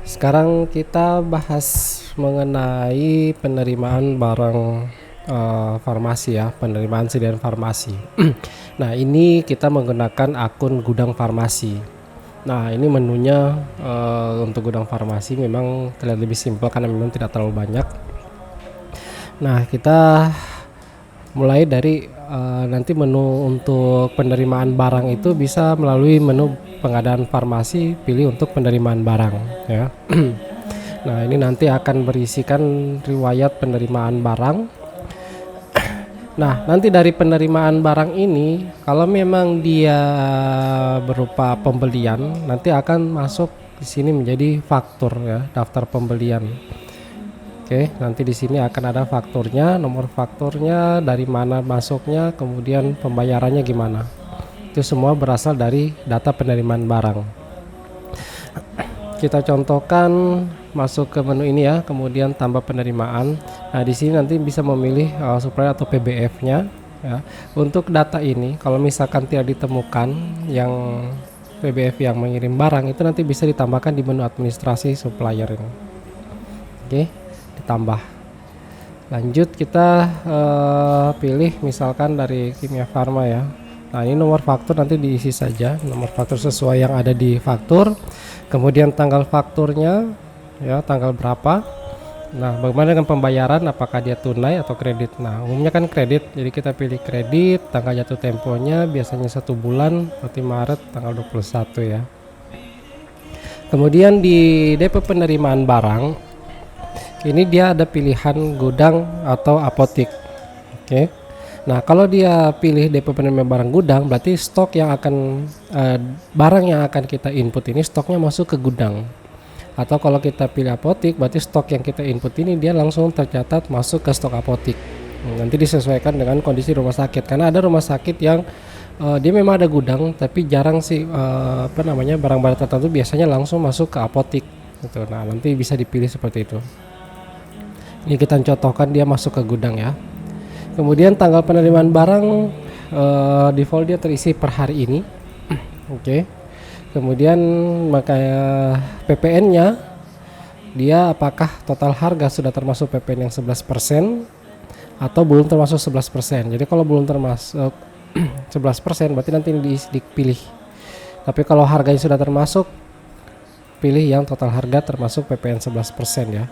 Sekarang kita bahas mengenai penerimaan barang farmasi ya, penerimaan sediaan farmasi. Nah, ini kita menggunakan akun gudang farmasi. Nah, ini menunya untuk gudang farmasi memang terlihat lebih simpel karena memang tidak terlalu banyak. Nah, kita mulai dari nanti menu untuk penerimaan barang itu bisa melalui menu pengadaan farmasi, pilih untuk penerimaan barang ya. Nah, ini nanti akan berisikan riwayat penerimaan barang. Nah, nanti dari penerimaan barang ini, kalau memang dia berupa pembelian, nanti akan masuk di sini menjadi faktur ya, daftar pembelian. Oke, nanti di sini akan ada fakturnya, nomor fakturnya, dari mana masuknya, kemudian pembayarannya gimana. Itu semua berasal dari data penerimaan barang. Kita contohkan masuk ke menu ini ya, kemudian tambah penerimaan. Nah, di sini nanti bisa memilih supplier atau PBF-nya ya. Untuk data ini, kalau misalkan tidak ditemukan yang PBF yang mengirim barang, itu nanti bisa ditambahkan di menu administrasi supplier ini. Oke, ditambah. Lanjut kita pilih misalkan dari Kimia Farma ya. Nah, ini nomor faktur nanti diisi saja, nomor faktur sesuai yang ada di faktur. Kemudian tanggal fakturnya ya, tanggal berapa. Nah, bagaimana dengan pembayaran, apakah dia tunai atau kredit. Nah, umumnya kan kredit, jadi kita pilih kredit, tanggal jatuh temponya biasanya 1 bulan, berarti Maret tanggal 21 ya. Kemudian di DP penerimaan barang, ini dia ada pilihan gudang atau apotik. Oke. Nah, kalau dia pilih DP penerimaan barang gudang, berarti stok yang akan barang yang akan kita input ini stoknya masuk ke gudang. Atau kalau kita pilih apotik, berarti stok yang kita input ini dia langsung tercatat masuk ke stok apotik. Nanti disesuaikan dengan kondisi rumah sakit, karena ada rumah sakit yang dia memang ada gudang, tapi jarang sih barang-barang tertentu biasanya langsung masuk ke apotik gitu. Nah, nanti bisa dipilih seperti itu. Ini kita contohkan dia masuk ke gudang ya. Kemudian tanggal penerimaan barang default dia terisi per hari ini. Oke. Kemudian makanya PPN-nya dia apakah total harga sudah termasuk PPN yang 11% atau belum termasuk 11%. Jadi kalau belum termasuk 11% berarti nanti ini dipilih. Tapi kalau harganya sudah termasuk, pilih yang total harga termasuk PPN 11% ya.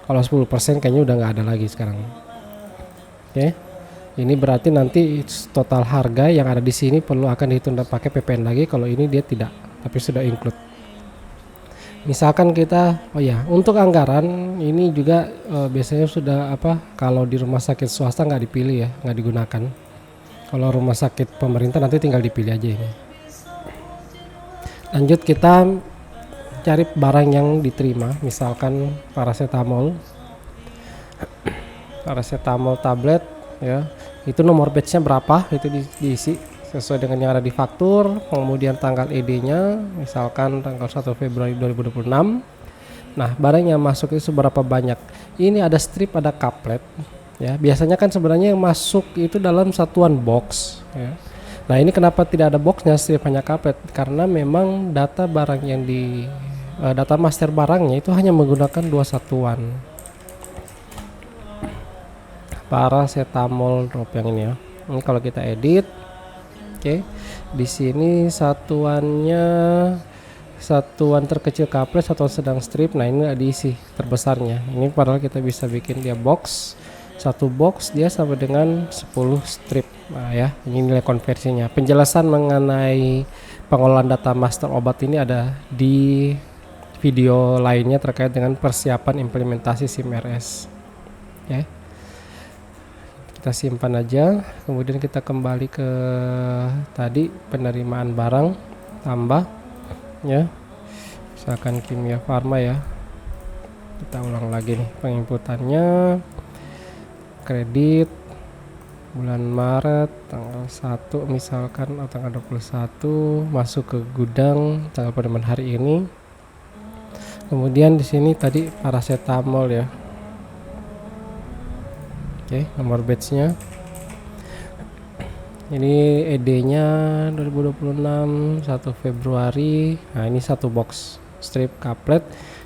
Kalau 10% kayaknya udah nggak ada lagi sekarang. Oke. Ini berarti nanti total harga yang ada di sini perlu akan dihitung dan pakai PPN lagi. Kalau ini dia tidak, tapi sudah include. Misalkan kita, untuk anggaran ini juga biasanya sudah kalau di rumah sakit swasta nggak dipilih ya, nggak digunakan. Kalau rumah sakit pemerintah nanti tinggal dipilih aja ini. Lanjut kita cari barang yang diterima, misalkan paracetamol tablet ya, itu nomor batch-nya berapa itu diisi sesuai dengan yang ada di faktur. Kemudian tanggal ED-nya misalkan tanggal 1 Februari 2026. Nah, barang yang masuk itu seberapa banyak. Ini ada strip, ada kaplet ya. Biasanya kan sebenarnya yang masuk itu dalam satuan box ya. Nah, ini kenapa tidak ada boxnya, strip hanya kaplet, karena memang data barang yang di data master barangnya itu hanya menggunakan 2 satuan. Paracetamol drop yang ini ya. Ini kalau kita edit, oke. Di sini satuannya satuan terkecil kaplet, satuan sedang strip. Nah, ini diisi terbesarnya. Ini padahal kita bisa bikin dia box. Satu box dia sama dengan 10 strip. Nah ya, ini nilai konversinya. Penjelasan mengenai pengolahan data master obat ini ada di video lainnya terkait dengan persiapan implementasi SIM-RS. Ya. Kita simpan aja, kemudian kita kembali ke tadi penerimaan barang, tambah ya, misalkan Kimia Farma ya. Kita ulang lagi nih penginputannya. Kredit bulan Maret tanggal 1 misalkan, atau tanggal 21, masuk ke gudang tanggal penerimaan hari ini. Kemudian di sini tadi paracetamol ya. Oke, nomor batch-nya. Ini ED-nya 2026 1 Februari. Nah, ini satu box strip kaplet.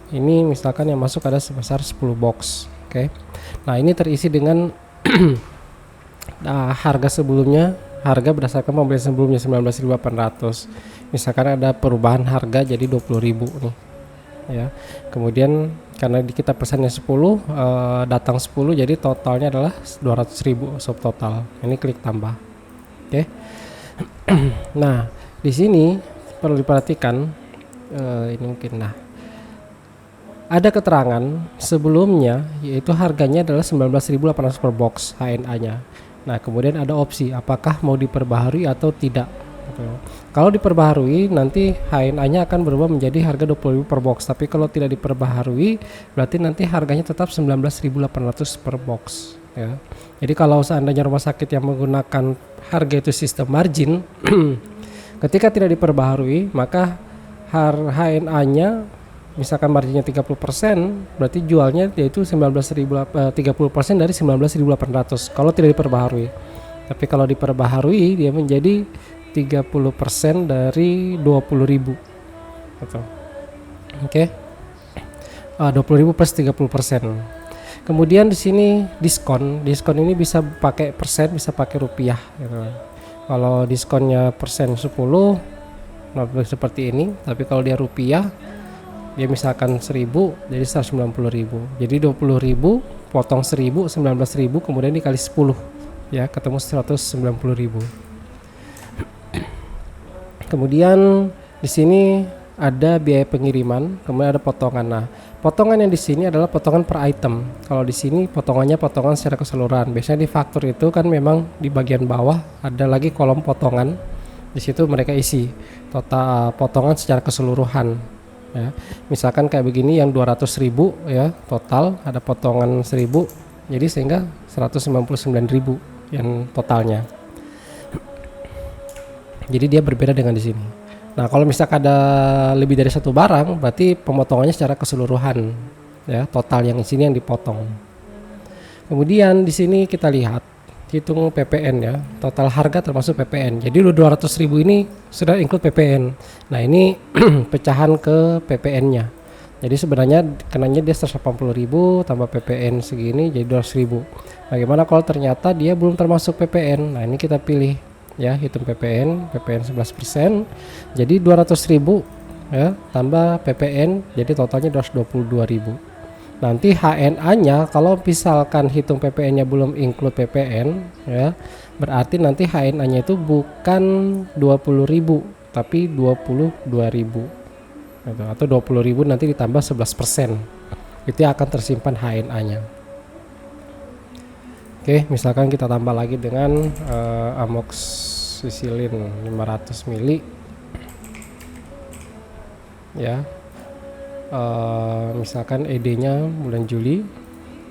Ini misalkan yang masuk ada sebesar 10 box. Oke. Nah, ini terisi dengan harga sebelumnya, harga berdasarkan pembelian sebelumnya 19.800. Misalkan ada perubahan harga jadi 20.000 nih. Ya. Kemudian karena kita pesannya 10, datang 10, jadi totalnya adalah 200.000 subtotal. Ini klik tambah. Oke. Nah, di sini perlu diperhatikan ini mungkin ada keterangan sebelumnya, yaitu harganya adalah 19.800 per box HNA-nya. Nah, kemudian ada opsi apakah mau diperbaharui atau tidak. Kalau diperbaharui, nanti HNA-nya akan berubah menjadi harga 20.000 per box. Tapi kalau tidak diperbaharui, berarti nanti harganya tetap 19.800 per box. Ya. Jadi kalau seandainya rumah sakit yang menggunakan harga itu sistem margin, ketika tidak diperbaharui, maka HNA-nya misalkan marginnya 30%, berarti jualnya yaitu 30% dari 19.800 kalau tidak diperbaharui. Tapi kalau diperbaharui, dia menjadi 30% dari 20.000. Gitu. Oke. 20.000 plus 30%. Kemudian di sini diskon ini bisa pakai persen, bisa pakai rupiah. Gitu. Kalau diskonnya persen 10, seperti ini. Tapi kalau dia rupiah, dia misalkan 1.000 jadi 190.000. Jadi 20.000 potong 1.000, 19.000, kemudian dikali 10 ya, ketemu 190.000. Kemudian di sini ada biaya pengiriman, kemudian ada potongan. Nah, potongan yang di sini adalah potongan per item. Kalau di sini potongannya potongan secara keseluruhan. Biasanya di faktur itu kan memang di bagian bawah ada lagi kolom potongan. Di situ mereka isi total potongan secara keseluruhan. Ya, misalkan kayak begini yang 200.000 ya total, ada potongan 1.000, jadi sehingga 199.000 yang totalnya. Jadi dia berbeda dengan di sini. Nah, kalau misalkan ada lebih dari satu barang, berarti pemotongannya secara keseluruhan ya, total yang di sini yang dipotong. Kemudian di sini kita lihat hitung PPN ya, total harga termasuk PPN. Jadi 200.000 ini sudah include PPN. Nah, ini pecahan ke PPN-nya. Jadi sebenarnya kenanya dia 180.000 tambah PPN segini jadi 200.000. Bagaimana kalau ternyata dia belum termasuk PPN? Nah, ini kita pilih ya, hitung PPN 11%. Jadi 200.000 ya tambah PPN jadi totalnya 222.000. Nanti HNA-nya kalau misalkan hitung PPN-nya belum include PPN ya, berarti nanti HNA-nya itu bukan 20.000 tapi 22.000 gitu, atau 20.000 nanti ditambah 11%. Itu akan tersimpan HNA-nya. Oke, misalkan kita tambah lagi dengan amoxicillin 500 ml ya. Misalkan ED-nya bulan Juli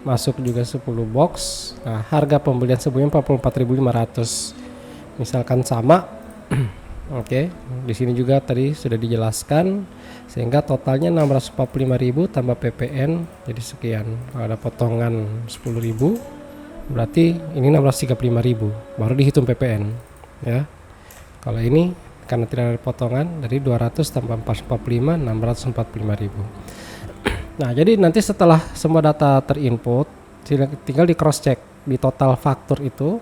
masuk juga 10 box. Nah, harga pembelian sebelumnya 44.500. Misalkan sama. Oke, di sini juga tadi sudah dijelaskan sehingga totalnya 645.000 tambah PPN jadi sekian. Kalau ada potongan 10.000 berarti ini 635.000 baru dihitung PPN ya. Kalau ini karena tidak ada potongan dari 200 tambah 445 645.000. Nah, jadi nanti setelah semua data terinput tinggal di cross check di total faktur itu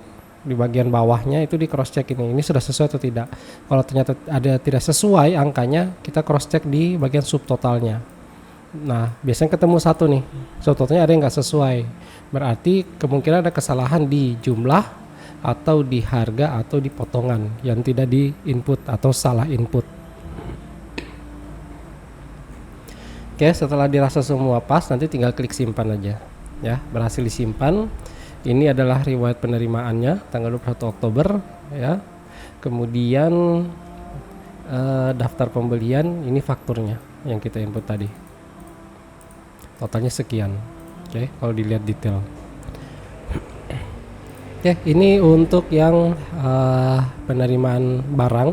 di bagian bawahnya itu di cross check ini sudah sesuai atau tidak. Kalau ternyata ada tidak sesuai angkanya, kita cross check di bagian subtotalnya. Nah, biasanya ketemu satu nih, subtotalnya ada yang nggak sesuai, berarti kemungkinan ada kesalahan di jumlah atau di harga atau di potongan yang tidak di input atau salah input. Oke, setelah dirasa semua pas, nanti tinggal klik simpan aja ya. Berhasil disimpan. Ini adalah riwayat penerimaannya tanggal 21 Oktober ya. Kemudian daftar pembelian, ini fakturnya yang kita input tadi. Totalnya sekian. Oke, kalau dilihat detail. Oke, ini untuk yang penerimaan barang.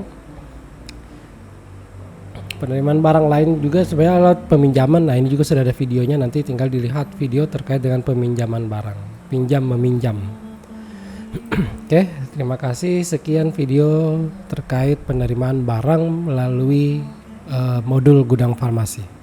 Penerimaan barang lain juga sebenarnya alat peminjaman. Nah, ini juga sudah ada videonya, nanti tinggal dilihat video terkait dengan peminjaman barang, pinjam meminjam. Oke, terima kasih. Sekian video terkait penerimaan barang melalui modul gudang farmasi.